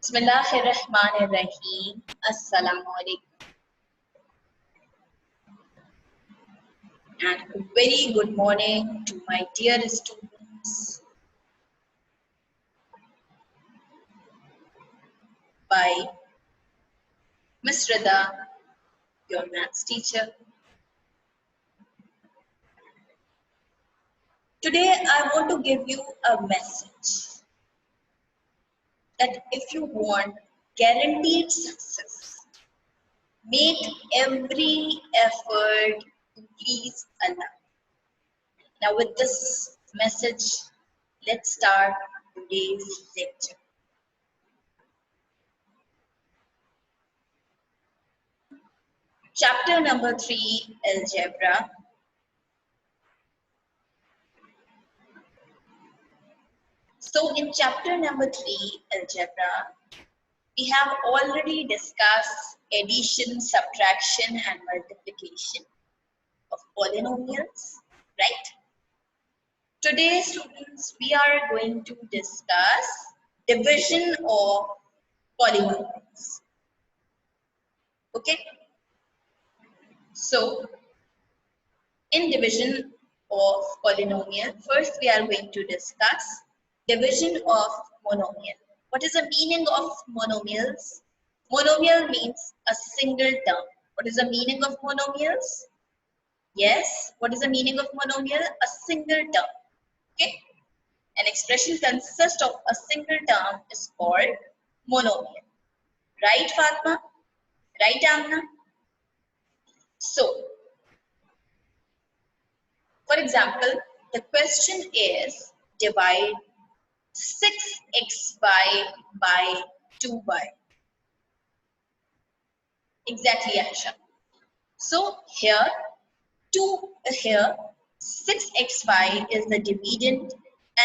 Bismillahirrahmanirrahim. Assalamu alaikum. And a very good morning to my dear students by Miss Rida, your maths teacher. Today I want to give you a message that if you want guaranteed success, make every effort to please Allah. Now with this message, let's start today's lecture. Chapter number 3, Algebra. So in chapter number 3, Algebra, we have already discussed addition, subtraction and multiplication of polynomials, right? Today, students, we are going to discuss division of polynomials. Okay? So, in division of polynomial, first we are going to discuss division of monomial. What is the meaning of monomials? Monomial means a single term. What is the meaning of monomials? Yes, what is the meaning of monomial? A single term. Okay? An expression consists of a single term is called monomial. Right, Fatma? Right, Amna? So, for example, the question is divide 6xy by 2y. Exactly, Aisha. So here 6xy is the dividend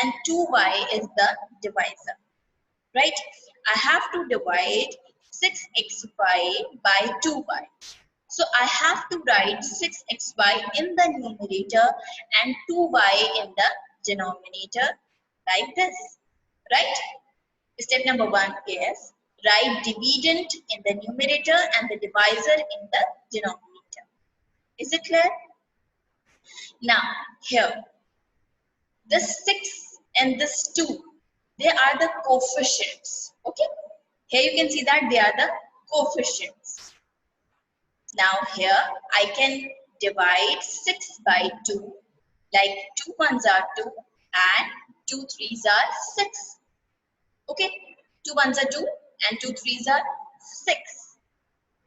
and 2y is the divisor. Right? I have to divide 6xy by 2y. So I have to write 6xy in the numerator and 2y in the denominator like this. Right? Step number 1 is write dividend in the numerator and the divisor in the denominator. Is it clear? Now, here, this 6 and this 2, they are the coefficients. Okay? Here you can see that they are the coefficients. Now, here, I can divide 6 by 2. Like 2 ones are 2 and 2 threes are 6. Okay? 2 ones are 2 and 2 threes are 6.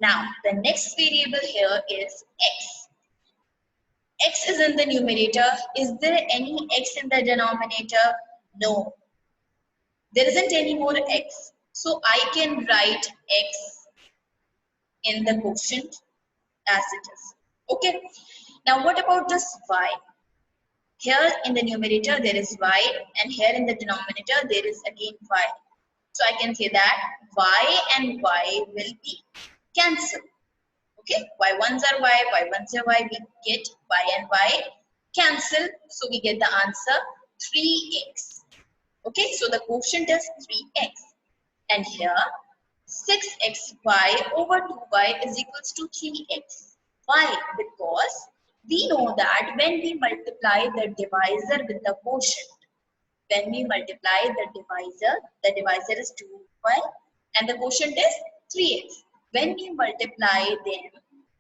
Now, the next variable here is x. X is in the numerator. Is there any x in the denominator? No. There isn't any more x. So I can write x in the quotient as it is. Okay. Now what about this y? Here in the numerator there is y and here in the denominator there is again y. So I can say that y and y will be cancelled. Okay, y1s are y1s are y, we get y and y cancel, so we get the answer 3x. Okay, so the quotient is 3x. And here 6xy over 2y is equals to 3x. Why? Because we know that when we multiply the divisor with the quotient, when we multiply the divisor is 2y and the quotient is 3x. When we multiply them,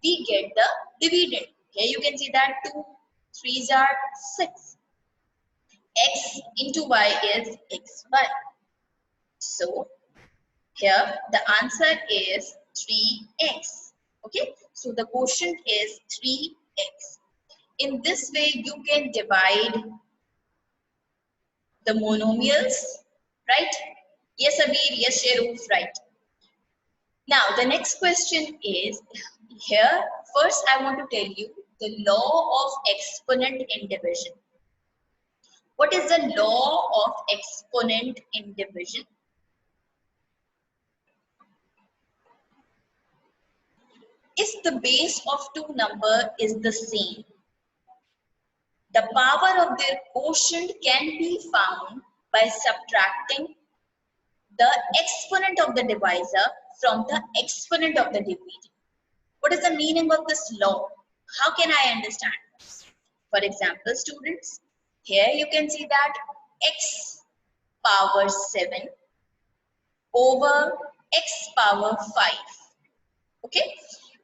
we get the dividend. Here you can see that 2 3s are 6. X into y is xy. So here the answer is 3x. Okay, so the quotient is 3x. In this way, you can divide the monomials, right? Yes, Abir, yes, Sheroof, right. Now, the next question is here. First, I want to tell you the law of exponent in division. What is the law of exponent in division? If the base of two numbers is the same, the power of their quotient can be found by subtracting the exponent of the divisor from the exponent of the dividend. What is the meaning of this law? How can I understand this? For example, students, here you can see that x power 7 over x power 5. Okay,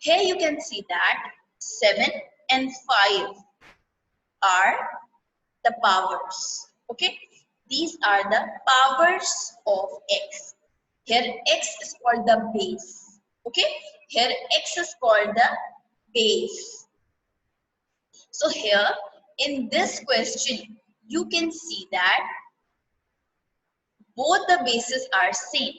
here you can see that 7 and 5 are the powers. Okay, these are the powers of x. Here x is called the base. Okay, here x is called the base. So here in this question you can see that both the bases are same.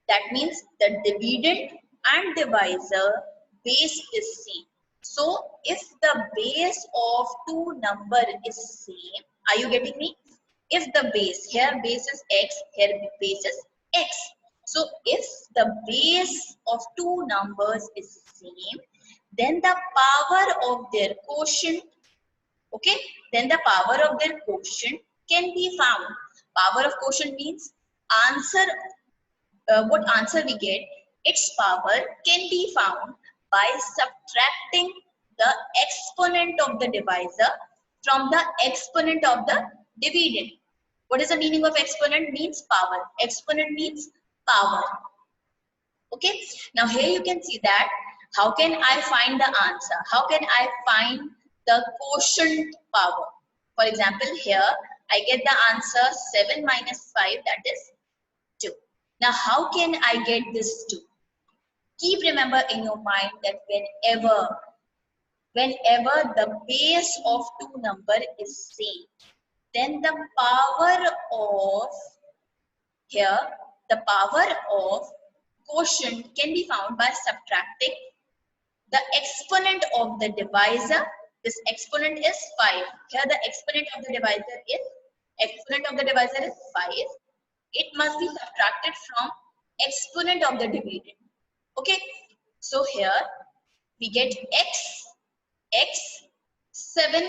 That means the dividend and divisor base is same. So if the base of two number is same, are you getting me? If the base, here base is x, here base is x. So if the base of two numbers is same, then the power of their quotient, okay, then the power of their quotient can be found. Power of quotient means answer, what answer we get, its power can be found by subtracting the exponent of the divisor from the exponent of the dividend. What is the meaning of exponent? Means power. Exponent means power. Okay. Now here you can see that how can I find the answer? How can I find the quotient power? For example, here I get the answer 7 minus 5, that is 2. Now how can I get this 2? Keep remember in your mind that whenever the base of two number is same, then the power of, here the power of quotient can be found by subtracting the exponent of the divisor. This exponent is 5. Here the exponent of the divisor is 5. It must be subtracted from exponent of the dividend. Okay, so here we get x 7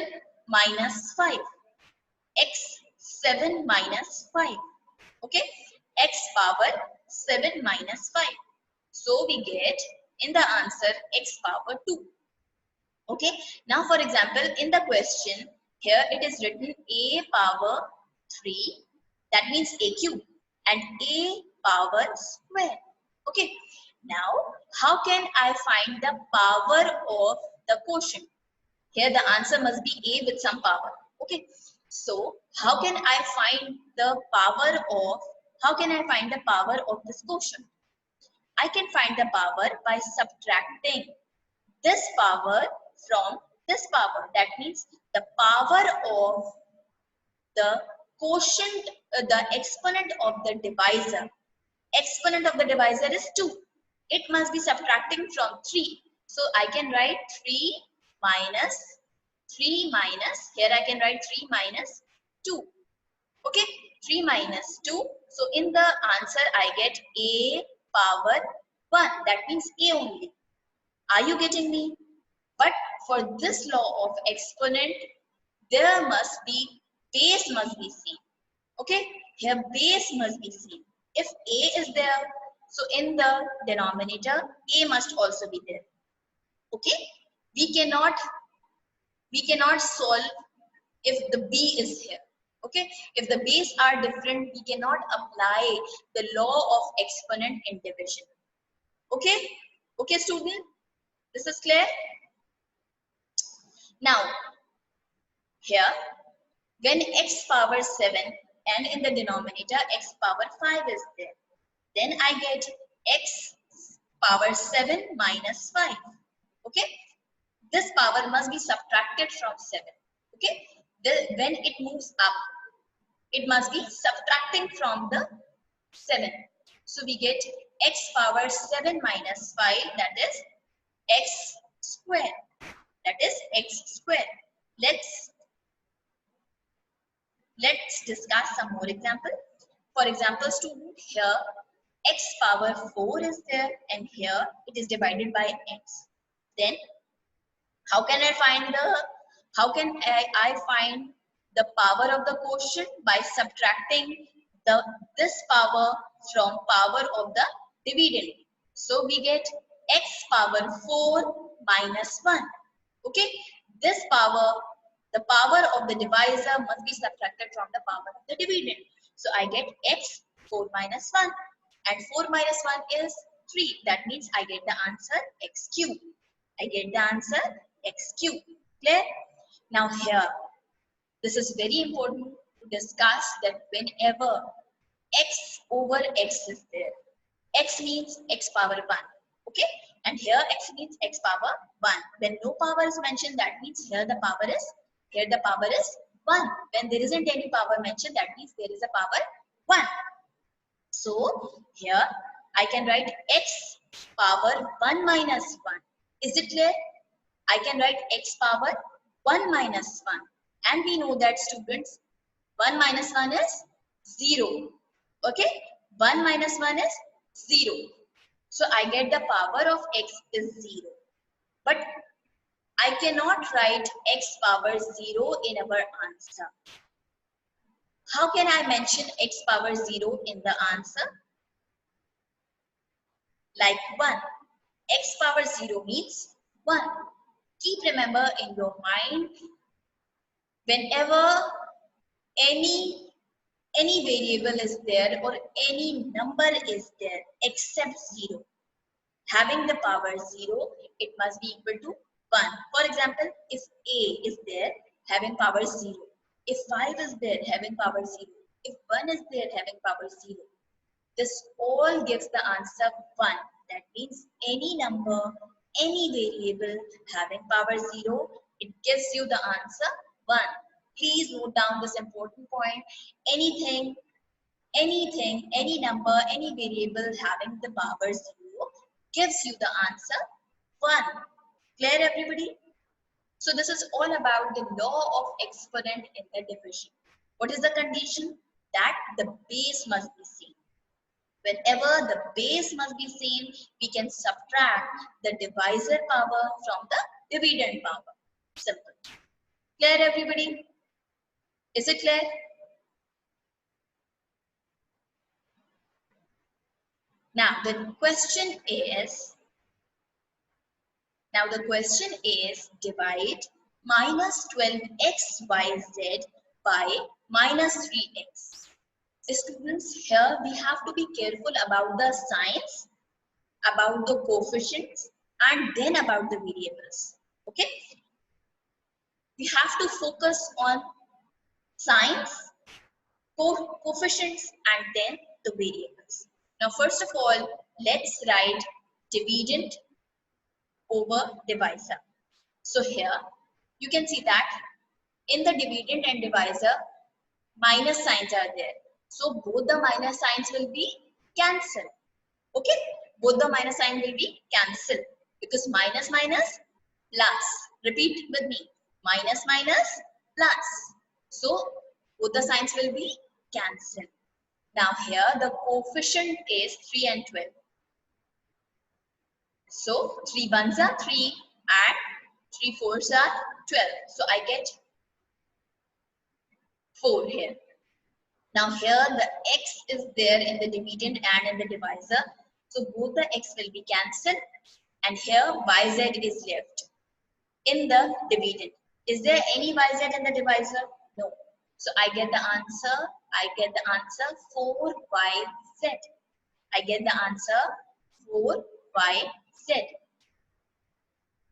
minus 5, x 7 minus 5. Okay, x power 7 minus 5. So we get in the answer x power 2. Okay, now for example, in the question, here it is written a power 3, that means a cube, and a power square. Okay, now how can I find the power of the quotient? Here the answer must be a with some power. Okay, so how can I find the power of this quotient? I can find the power by subtracting this power from this power. That means the power of the quotient, the exponent of the divisor. Exponent of the divisor is 2. It must be subtracting from 3. So I can write 3 minus, here I can write 3 minus 2. Okay, 3 minus 2. So in the answer I get a power 1. That means a only. Are you getting me? But for this law of exponent, there must be, base must be same. Okay, here base must be same. If a is there, so in the denominator, a must also be there. Okay, we cannot solve if the b is here. Okay, if the base are different, we cannot apply the law of exponent in division. Okay, okay student, this is clear? Now, here, when x power 7 and in the denominator x power 5 is there, then I get x power 7 minus 5. Okay, this power must be subtracted from 7. Okay, when it moves up, it must be subtracting from the 7. So we get x power 7 minus 5, that is x square. That is x square. Let's discuss some more example. For example, student, here x power 4 is there and here it is divided by x. Then how can I find the power of the quotient? By subtracting this power from power of the dividend. So we get x power 4 minus 1. Okay, this power, the power of the divisor must be subtracted from the power of the dividend. So I get x 4 minus 1, and 4 minus 1 is 3. That means I get the answer x cube. I get the answer x cube. Clear? Now here, this is very important to discuss that whenever x over x is there, x means x power 1. Okay, and here x means x power 1. When no power is mentioned, that means here the power is 1. When there isn't any power mentioned, that means there is a power 1. So here I can write x power 1 minus 1. Is it clear? I can write x power 1 minus 1. And we know that, students, 1 minus 1 is 0. Okay, 1 minus 1 is 0. So I get the power of x is 0. But I cannot write x power 0 in our answer. How can I mention x power 0 in the answer? Like 1. X power 0 means 1. Keep remember in your mind, whenever any variable is there or any number is there except 0, having the power 0, it must be equal to 1. For example, if a is there having power 0, if 5 is there having power 0, if 1 is there having power 0, this all gives the answer 1. That means any number, any variable having power 0, it gives you the answer 1. Please note down this important point. Anything, any number, any variable having the power 0 gives you the answer 1. Clear, everybody? So this is all about the law of exponent in the division. What is the condition? That the base must be same. Whenever the base must be same, we can subtract the divisor power from the dividend power. Simple. Clear, everybody? Is it clear? Now the question is, divide minus 12xyz by minus 3x. Students, here we have to be careful about the signs, about the coefficients, and then about the variables. Okay? We have to focus on signs, coefficients, and then the variables. Now, first of all, let's write dividend over divisor. So here, you can see that in the dividend and divisor, minus signs are there. So both the minus signs will be cancelled. Okay? Both the minus sign will be cancelled because minus minus plus. Repeat with me. Minus minus plus. So both the signs will be cancelled. Now here the coefficient is 3 and 12. So 3 ones are 3 and 3 fours are 12. So I get 4 here. Now here the x is there in the dividend and in the divisor. So both the x will be cancelled and here yz is left in the dividend. Is there any yz in the divisor? No. So I get the answer 4yz. I get the answer 4yz.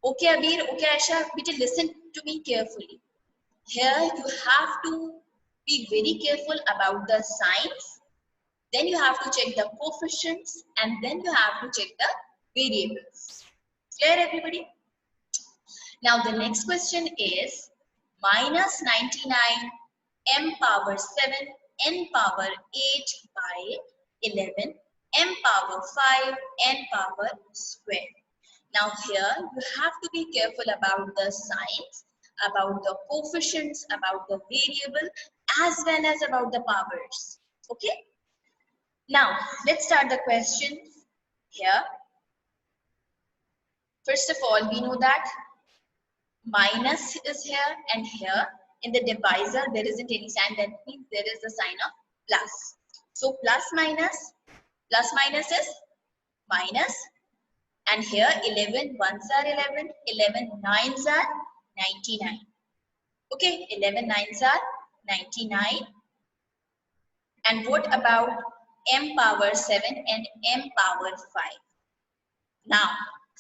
Okay, Abir, okay, Aisha, better listen to me carefully. Here you have to be very careful about the signs. Then you have to check the coefficients and then you have to check the variables. Clear, everybody? Now the next question is minus 99 m power 7 n power 8 by 11 m power 5 n power square. Now here you have to be careful about the signs, about the coefficients, about the variable, as well as about the powers. Okay? Now let's start the question here. First of all, we know that minus is here and here in the divisor there isn't any sign, that means there is the sign of plus. So plus minus is minus, and here 11 ones are 11, 11 nines are 99. Okay, 11 nines are 99. And what about m power 7 and m power 5? Now,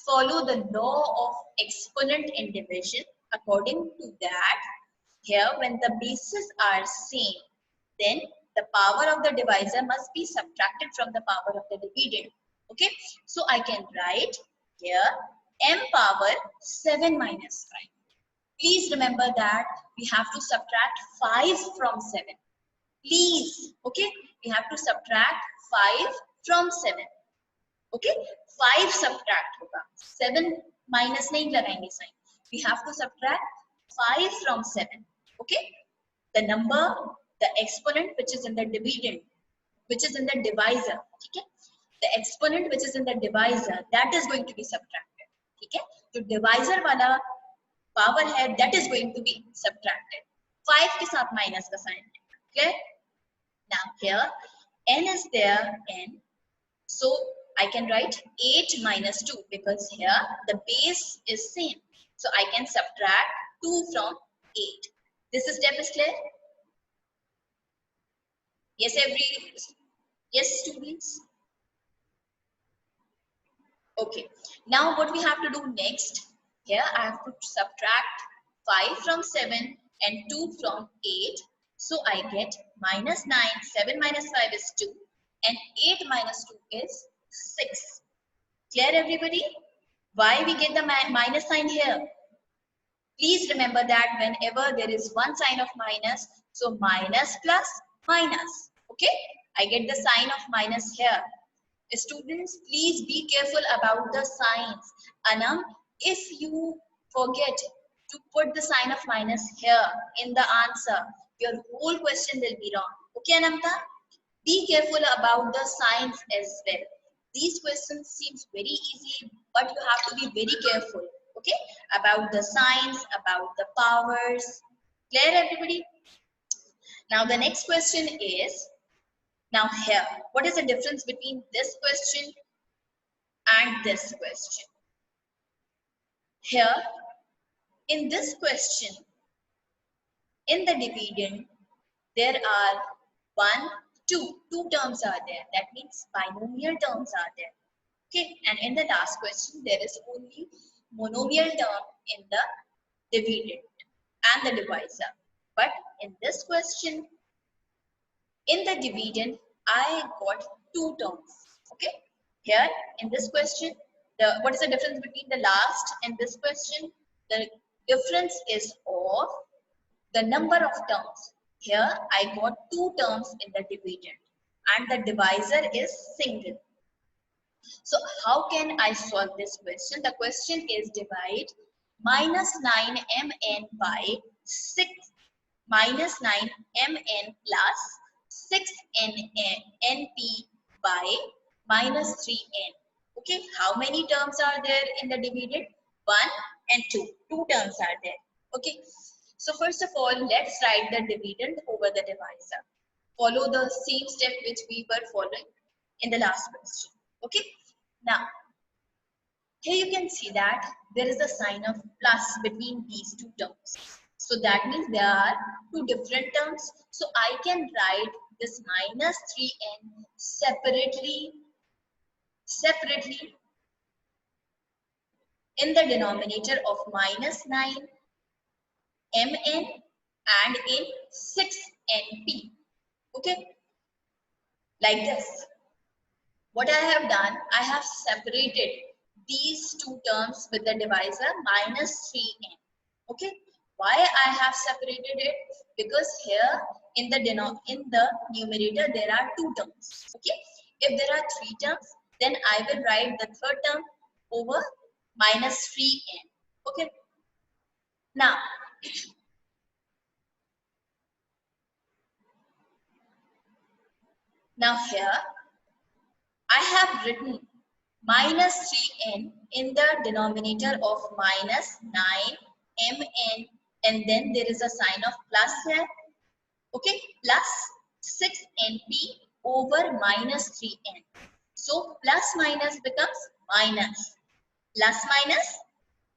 follow the law of exponent in division. According to that, here when the bases are same, then the power of the divisor must be subtracted from the power of the dividend. Okay, so I can write here m power 7 minus 5. Please remember that we have to subtract 5 from 7. Please, okay, we have to subtract 5 from 7. Okay, 5 subtract होगा, 7 minus नहीं लगाएंगे sign. We have to subtract 5 from 7. Okay, the number, the exponent which is in the dividend, which is in the divisor. ठीक है, the exponent which is in the divisor, that is going to be subtracted. ठीक है, जो divisor वाला power है, that is going to be subtracted. 5 के साथ minus का sign. Clear? Now here n is there, n. So I can write 8 minus 2 because here the base is same. So I can subtract 2 from 8. This step is clear? Yes, yes, students? Okay. Now what we have to do next? Here I have to subtract 5 from 7 and 2 from 8. So I get minus 9, 7 minus 5 is 2 and 8 minus 2 is 6. Clear everybody? Why we get the minus sign here? Please remember that whenever there is one sign of minus, so minus plus minus. Okay? I get the sign of minus here. Students, please be careful about the signs. Anam, if you forget to put the sign of minus here in the answer, your whole question will be wrong. Okay, Anamta? Be careful about the signs as well. These questions seems very easy, but you have to be very careful, okay, about the signs, about the powers. Clear, everybody? Now the next question is, now here, what is the difference between this question and this question? Here, in this question, in the dividend, there are 1, 2 terms are there. That means binomial terms are there. Okay, and in the last question, there is only monomial term in the dividend and the divisor. But in this question, in the dividend, I got 2 terms. Okay, here in this question, what is the difference between the last and this question? The difference is of the number of terms. Here I got 2 terms in the dividend and the divisor is single. So how can I solve this question? The question is divide minus 9mn by 6 minus 9mn plus 6np by minus 3n. Okay, how many terms are there in the dividend? 1 and 2. 2 terms are there. Okay, so first of all, let's write the dividend over the divisor. Follow the same step which we were following in the last question. Okay, now here you can see that there is a sign of plus between these 2 terms. So that means there are 2 different terms. So I can write this minus 3n separately in the denominator of minus 9mn and in 6np. Okay, like this. What I have done, I have separated these 2 terms with the divisor minus 3n. Okay, why I have separated it? Because here in the numerator there are 2 terms. Okay, if there are 3 terms, then I will write the third term over minus 3n. Okay, now here I have written minus 3n in the denominator of minus 9mn, and then there is a sign of plus here. Okay, plus 6np over minus 3n. So plus minus becomes minus. Plus minus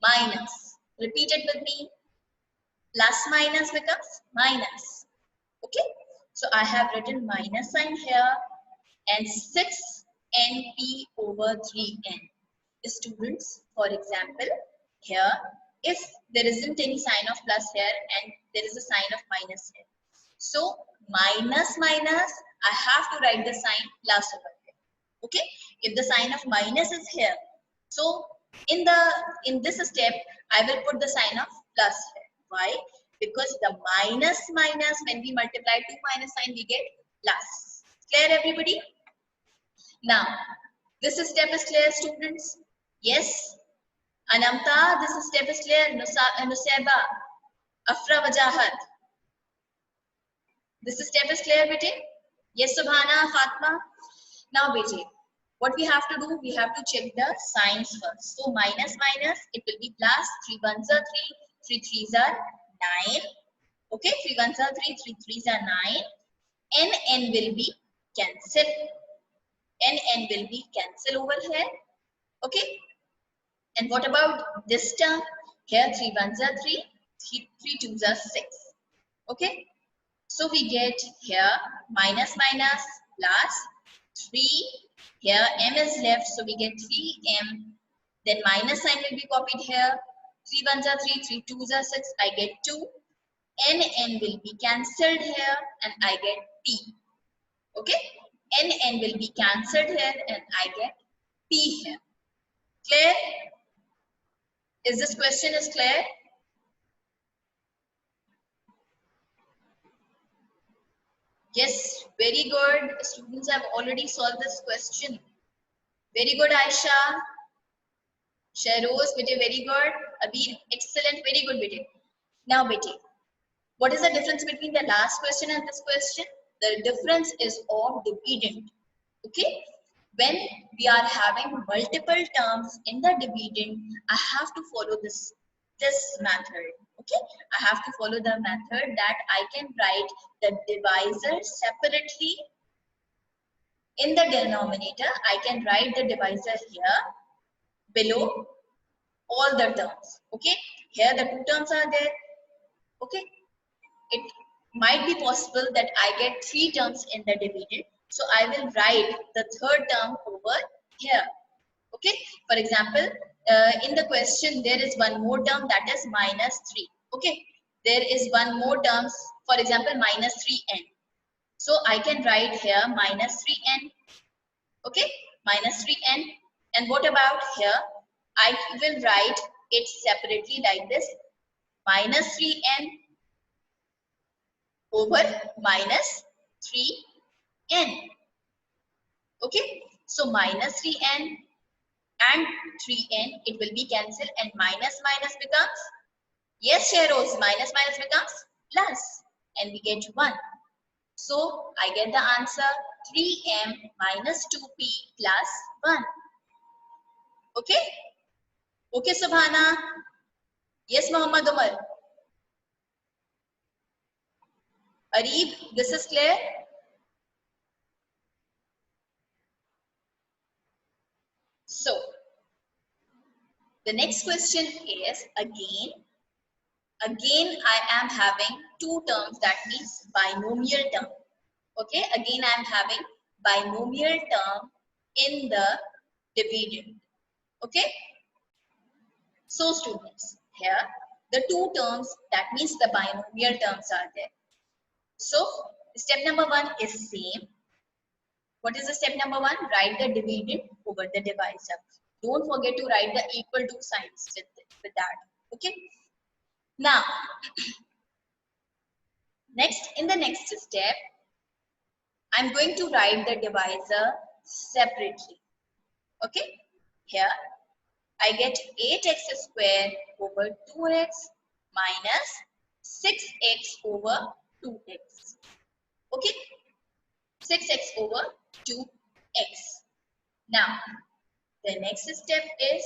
minus. Repeat it with me. Plus minus becomes minus. Okay. So I have written minus sign here and 6np over 3n. Students, for example, here if there isn't any sign of plus here and there is a sign of minus here. So minus minus, I have to write the sign plus over here. Okay, if the sign of minus is here, so in this step I will put the sign of plus here. Why? Because the minus minus, when we multiply two minus sign, we get plus. Clear, everybody? Now this step is clear, students? Yes. Anamta, this step is clear. Nusaiba, Afra Wajahat. This step is clear, bete? Yes, Subhana, Fatma. Now, bete, what we have to do? We have to check the signs first. So, minus minus, it will be plus. 3 ones are 3, 3 threes are 9. Okay, 3 ones are 3, 3 threes are 9. N will be cancel. N will be cancel over here. Okay. And what about this term? Here 3 ones are 3, 3 twos are 6. Okay. So we get here minus minus plus 3. Here m is left, so we get 3m. Then minus sign will be copied here. 3 ones are 3, 3 twos are 6. I get 2. N will be cancelled here and I get p. Okay. N will be cancelled here and I get p here. Clear? Is this question is clear? Yes, very good. Students have already solved this question. Very good, Aisha. Shairoz, bete, very good. Abir, excellent, very good, bete. Now, bete, what is the difference between the last question and this question? The difference is of dividend. Okay? When we are having multiple terms in the dividend, I have to follow this method. Okay, I have to follow the method that I can write the divisor separately in the denominator. I can write the divisor here below all the terms. Okay, here the two terms are there. Okay, it might be possible that I get 3 terms in the dividend, so I will write the third term over here. Okay, for example, in the question there is one more term, that is minus 3. Okay, there is one more terms, for example minus 3n. So I can write here minus 3n. Okay, minus 3n. And what about here? I will write it separately like this, minus 3n over minus 3n. Okay, so minus 3n and 3n, it will be cancelled and minus minus becomes, yes Sheros, minus minus becomes plus and we get 1. So I get the answer 3m minus 2p plus 1. Okay? Okay, Subhana? Yes, Muhammad Umar? Arif, this is clear? So, the next question is again I am having two terms, that means binomial term. Okay, again I am having binomial term in the dividend. Okay, so students, here the two terms, that means the binomial terms are there. So step number 1 is same. What is the step number 1? Write the dividend over the divisor. Don't forget to write the equal to signs with that. Okay. Now, in the next step, I'm going to write the divisor separately. Okay. Here, I get 8x squared over 2x minus 6x over 2x. Okay. 6x over 2x. Now, the next step is,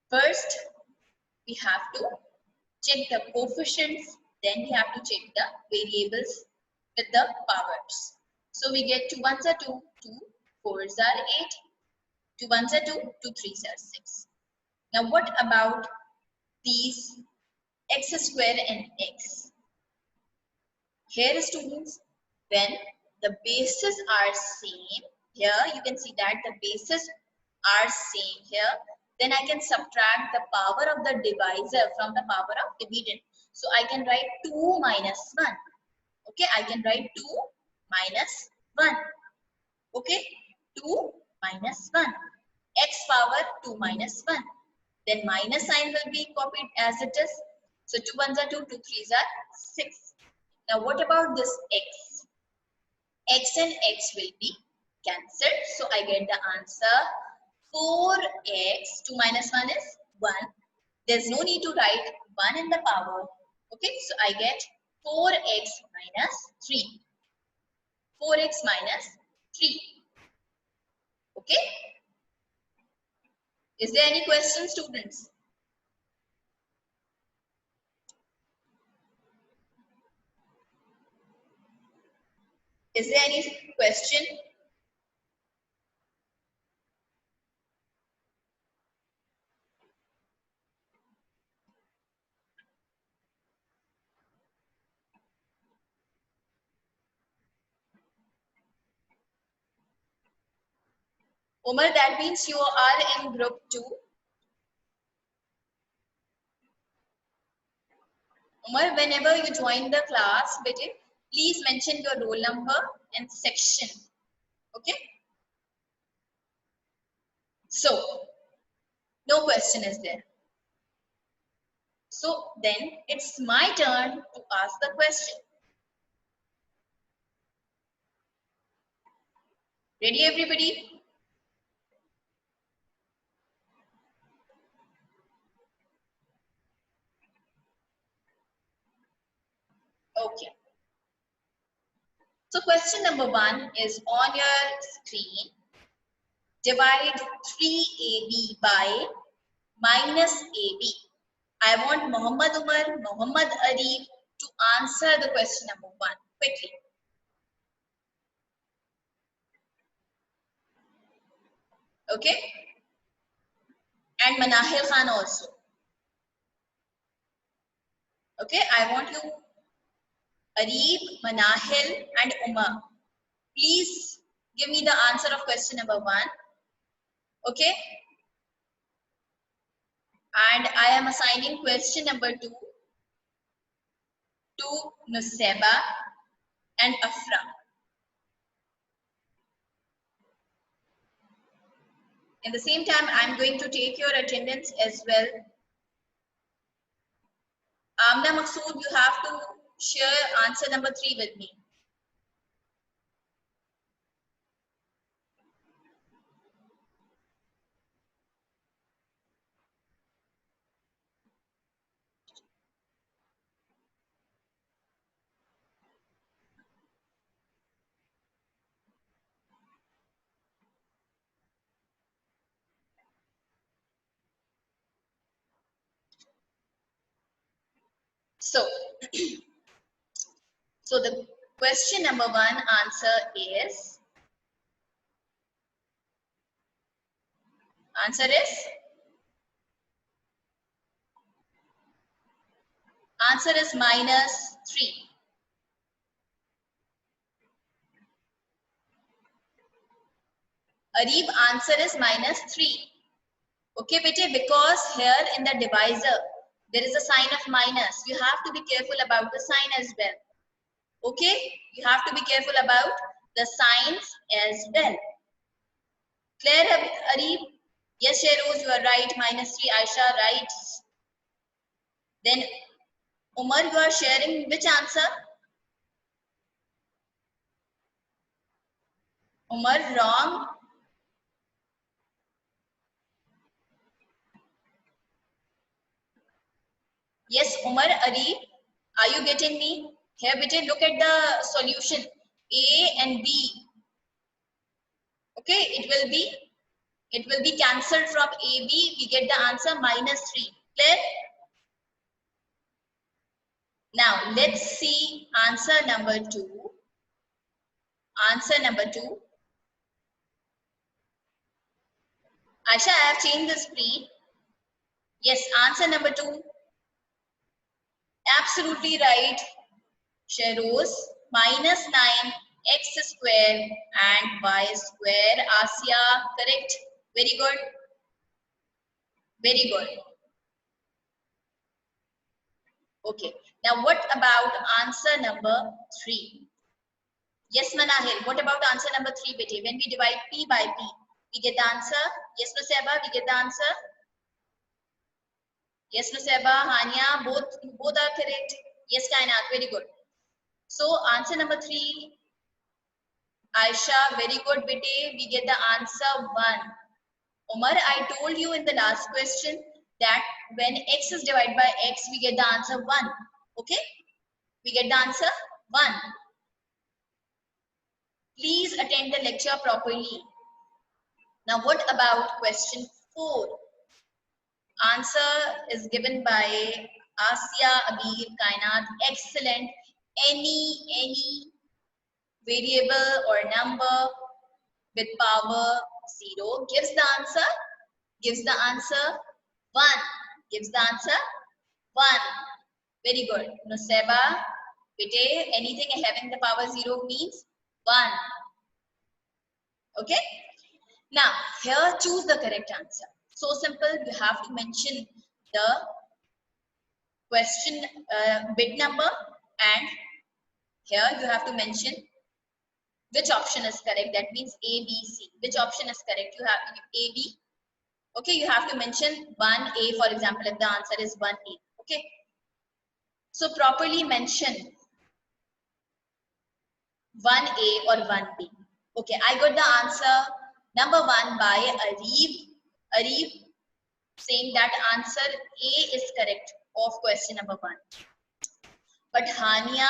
first we have to check the coefficients, then we have to check the variables with the powers. So we get 2 ones are 2, 2 fours are 8, 2 ones are 2, 2 threes are 6. Now what about these x square and x? Here students, when the bases are same, here you can see that the bases are same here, then I can subtract the power of the divisor from the power of dividend. So I can write 2 minus 1. Okay, I can write 2 minus 1. Okay, 2 minus 1. X power 2 minus 1. Then minus sign will be copied as it is. So 2 ones are 2, 2 threes are 6. Now what about this x? X and x will be cancelled. So I get the answer 4x. 2 minus 1 is 1. There's no need to write 1 in the power. Okay, so I get 4x minus 3. 4x minus 3. Okay. Is there any question, students? Is there any question? Umar, that means you are in group 2. Umar, whenever you join the class, please mention your roll number and section. Okay? So, no question is there. So, then it's my turn to ask the question. Ready, everybody? Okay. So, question number 1 is on your screen. Divide 3AB by minus AB. I want Muhammad Umar, Muhammad Arif to answer the question number 1 quickly. Okay? And Manahil Khan also. Okay, I want you, Arif, Manahil, and Umar. Please give me the answer of question number 1. Okay? And I am assigning question number 2 to Nuseba and Afra. In the same time, I'm going to take your attendance as well. Amna Masood, you have to share answer number 3 with me. So, so the question number 1 answer is, answer is minus 3. Arif, answer is minus 3. Okay, bete, because here in the divisor, there is a sign of minus. You have to be careful about the sign as well. Okay, you have to be careful about the signs as well. Clear, Arif? Yes, Sheroz, you are right. Minus 3, Aisha, right. Then, Umar, you are sharing which answer? Umar, wrong. Yes, Umar, Arif, are you getting me? Here, bete, look at the solution. A and B. Okay, it will be cancelled from AB. We get the answer minus 3. Clear? Now, let's see answer number 2. Answer number 2. Aisha, I have changed the screen. Yes, answer number 2. Absolutely right. Sheroz, minus 9 x square and y square. Asya, correct. Very good. Very good. Okay. Now what about answer number 3? Yes, Manahil. What about answer number 3, bete? When we divide p by p, we get the answer. Yes, Nuseba, we get the answer. Yes, Nuseba, Hania, both are correct. Yes, Kainat, very good. So answer number 3, Aisha, very good, bete. We get the answer 1. Omar, I told you in the last question that when x is divided by x, we get the answer 1. Okay? We get the answer 1. Please attend the lecture properly. Now, what about question 4? Answer is given by Asya, Abir, Kainat. Excellent. Any variable or number with power 0 gives the answer. Gives the answer 1. Gives the answer 1. Very good. Nuseba, bete, anything having the power 0 means 1. Okay? Now, here choose the correct answer. So simple, you have to mention the question bit number, and here you have to mention which option is correct. That means A, B, C. Which option is correct? You have A, B. Okay, you have to mention 1A, for example, if the answer is 1A. Okay. So properly mention 1A or 1B. Okay, I got the answer number 1 by Arif saying that answer A is correct of question number 1. But Hania,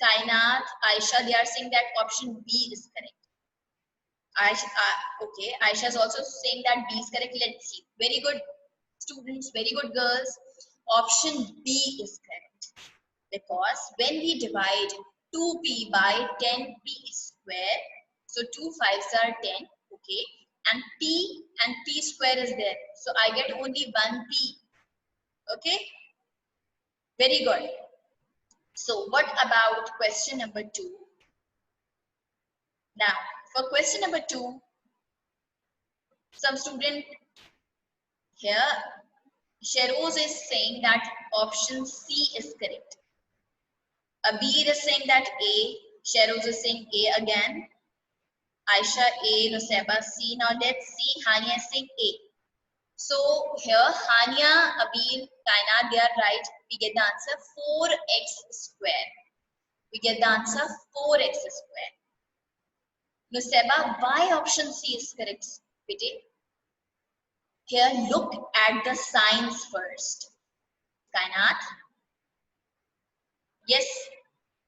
Kainat, Aisha, they are saying that option B is correct. Okay, Aisha is also saying that B is correct. Let's see. Very good students, very good girls. Option B is correct. Because when we divide 2p by 10p square, so 2 5s are 10, okay, and p square is there, so I get only 1p. Okay, very good. So what about question number 2? Now for question number 2, some student here, Sheroz is saying that option C is correct. Abir is saying that A, Sheroz is saying A again, Aisha A, Nuseba C. Now let's see, Hania is saying A. So here Hania, Abir, Kainat, they are right. We get the answer 4x square. We get the answer 4x square. Nuseba, why option C is correct? Here look at the signs first. Kainat? Yes.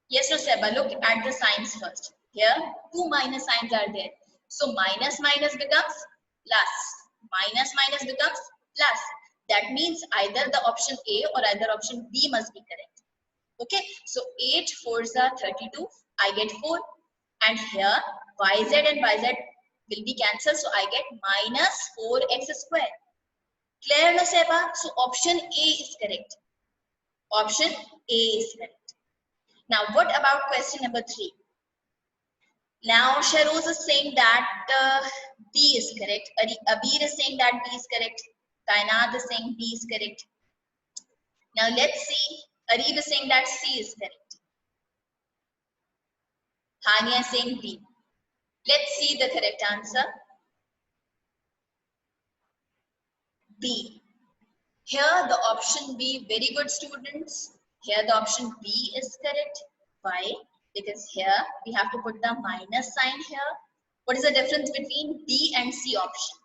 Yes, Nuseba, look at the signs first. Here, 2 minus signs are there. So, minus minus becomes plus. Minus minus becomes plus. That means either the option A or either option B must be correct. Okay, so 8 4s are 32. I get 4. And here, YZ and YZ will be cancelled. So, I get minus 4x square. Clear, Nuseba? So, option A is correct. Option A is correct. Now, what about question number 3? Now, Sheroz is saying that B is correct. Abir is saying that B is correct. Kainat is saying B is correct. Now, let's see. Arif is saying that C is correct. Hania is saying B. Let's see the correct answer. B. Here, the option B, very good students. Here, the option B is correct. Why? Because here, we have to put the minus sign here. What is the difference between B and C option?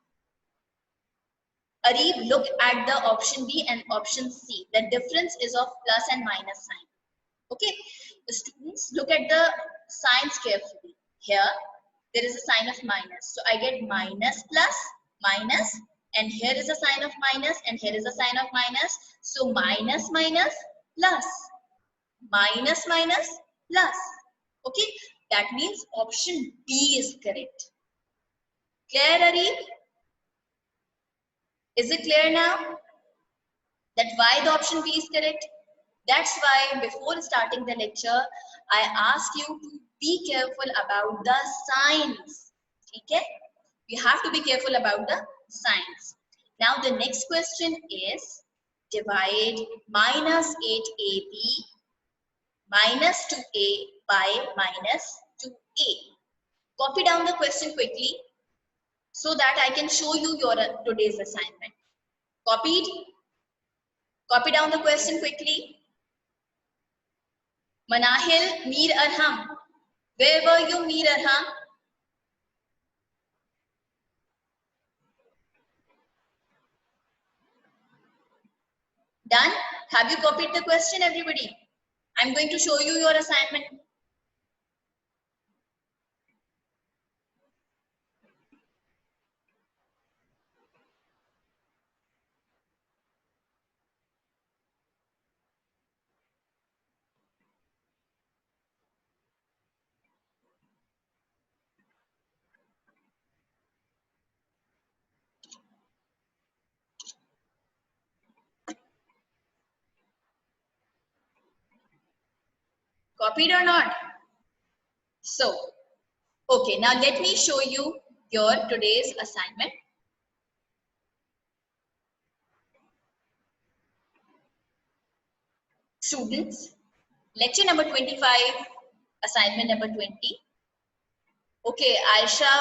Arif, look at the option B and option C. The difference is of plus and minus sign. Okay, the students, look at the signs carefully. Here, there is a sign of minus. So I get minus plus minus, and here is a sign of minus, and here is a sign of minus. So minus minus plus. Minus minus plus. Okay, That means option B is correct. Clear, Ari? Is it clear now? That why the option B is correct? That's why before starting the lecture, I ask you to be careful about the signs. Okay? You have to be careful about the signs. Now the next question is divide minus 8ab minus 2a by minus 2a. Copy down the question quickly so that I can show you your today's assignment. Copied? Copy down the question quickly. Manahil, Mir Arham. Where were you, Mir Arham? Done? Have you copied the question, everybody? I'm going to show you your assignment. Copied or not? So, okay, now let me show you your today's assignment. Students, lecture number 25, assignment number 20. Okay, Aisha,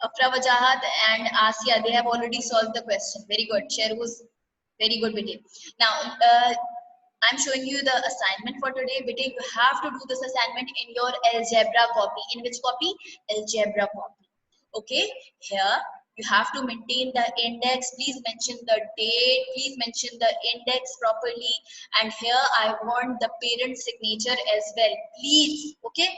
Afra Wajahat and Asya, they have already solved the question. Very good. Share was very good video. Now, I'm showing you the assignment for today. Beta, you have to do this assignment in your algebra copy. In which copy? Algebra copy. Okay, here you have to maintain the index. Please mention the date. Please mention the index properly. And here I want the parent signature as well. Please. Okay.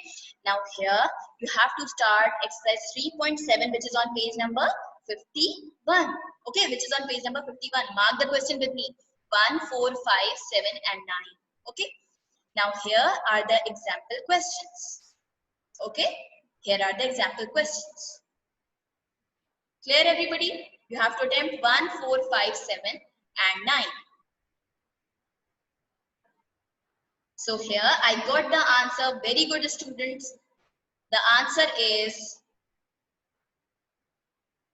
Now here you have to start exercise 3.7, which is on page number 51. Okay, which is on page number 51. Mark the question with me. 1, 4, 5, 7 and 9. Okay. Now here are the example questions. Okay. Here are the example questions. Clear, everybody? You have to attempt 1, 4, 5, 7 and 9. So here I got the answer. Very good, students. The answer is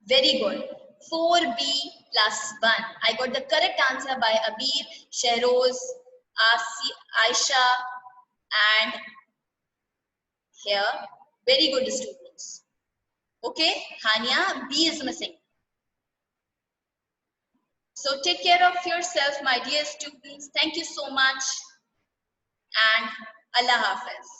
very good. 4b plus 1. I got the correct answer by Abir, Shehroz, Aisha and here. Very good, students. Okay, Hania, B is missing. So take care of yourself, my dear students. Thank you so much and Allah Hafiz.